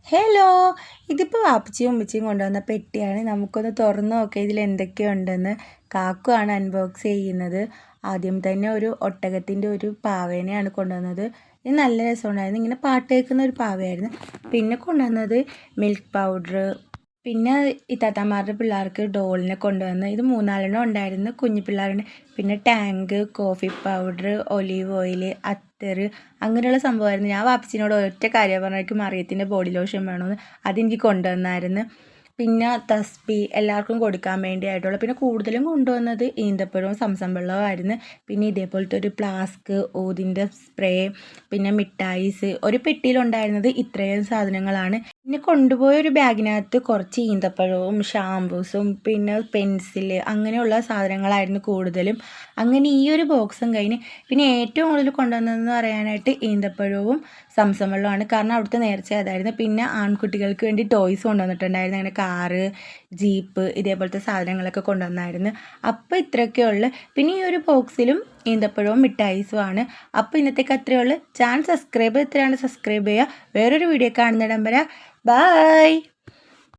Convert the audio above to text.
Hello, ഇതിപ്പോൾ വാപ്പച്ചിയും ഉമ്മച്ചിയും കൊണ്ടുവന്ന പെട്ടിയാണ്. നമുക്കൊന്ന് തുറന്ന് നോക്കാം ഇതിൽ എന്തൊക്കെയുണ്ടെന്ന്. കാക്കുവാണ് അൺബോക്സ് ചെയ്യുന്നത്. ആദ്യം തന്നെ ഒരു ഒട്ടകത്തിൻ്റെ ഒരു പാവേനെയാണ് കൊണ്ടുവന്നത്. ഇത് നല്ല രസമുണ്ടായിരുന്നു. ഇങ്ങനെ പാട്ട് കേൾക്കുന്ന ഒരു പാവയായിരുന്നു. പിന്നെ കൊണ്ടുവന്നത് മിൽക്ക് പൗഡർ. പിന്നെ ഇത്താത്തമാരുടെ പിള്ളേർക്ക് ഡോളിനെ കൊണ്ടുവന്ന്. ഇത് 3-4 ഉണ്ടായിരുന്നു കുഞ്ഞു പിള്ളേരുടെ. പിന്നെ tank, coffee powder, olive oil, അത്തർ, അങ്ങനെയുള്ള സംഭവമായിരുന്നു. ഞാൻ വാപ്പച്ചിനോട് ഒറ്റ കാര്യം പറഞ്ഞായിരിക്കും മറിയത്തിൻ്റെ ബോഡി ലോഷൻ വേണമെന്ന്. അതെനിക്ക് കൊണ്ടുവന്നായിരുന്നു. പിന്നെ തസ്ബി എല്ലാവർക്കും കൊടുക്കാൻ വേണ്ടിയായിട്ടുള്ള. പിന്നെ കൂടുതലും കൊണ്ടുവന്നത് ഈന്തപ്പഴവും സംസം വെള്ളവുമായിരുന്നു. പിന്നെ ഇതേപോലത്തെ ഒരു ഫ്ലാസ്ക്, ഊതിൻ്റെ സ്പ്രേ, പിന്നെ മിഠായിസ്. ഒരു പെട്ടിയിലുണ്ടായിരുന്നത് ഇത്രയും സാധനങ്ങളാണ്. പിന്നെ കൊണ്ടുപോയ ഒരു ബാഗിനകത്ത് കുറച്ച് ഈന്തപ്പഴവും ഷാമ്പൂസും പിന്നെ പെൻസില് അങ്ങനെയുള്ള സാധനങ്ങളായിരുന്നു കൂടുതലും. അങ്ങനെ ഈ ഒരു ബോക്സും കഴിഞ്ഞ് പിന്നെ ഏറ്റവും കൂടുതൽ കൊണ്ടുവന്നതെന്ന് പറയാനായിട്ട് ഈന്തപ്പഴവും സംസം വെള്ളവുമാണ്. കാരണം അവിടുത്തെ നേർച്ച അതായിരുന്നു. പിന്നെ ആൺകുട്ടികൾക്ക് വേണ്ടി ടോയ്സ് കൊണ്ടുവന്നിട്ടുണ്ടായിരുന്നു. അങ്ങനെ കാറ്, ജീപ്പ് ഇതേപോലത്തെ സാധനങ്ങളൊക്കെ കൊണ്ടുവന്നായിരുന്നു. അപ്പോൾ ഇത്രയൊക്കെ ഉള്ളു. പിന്നെ ഈ ഒരു ബോക്സിലും ഈന്തപ്പഴവും മിഠായിസുമാണ്. അപ്പോൾ ഇന്നത്തേക്ക് അത്രയേ ഉള്ളൂ. ചാനൽ സബ്സ്ക്രൈബ് ചെയ്യുക. വേറൊരു വീഡിയോ കാണുന്നിടം വരെ ബൈ.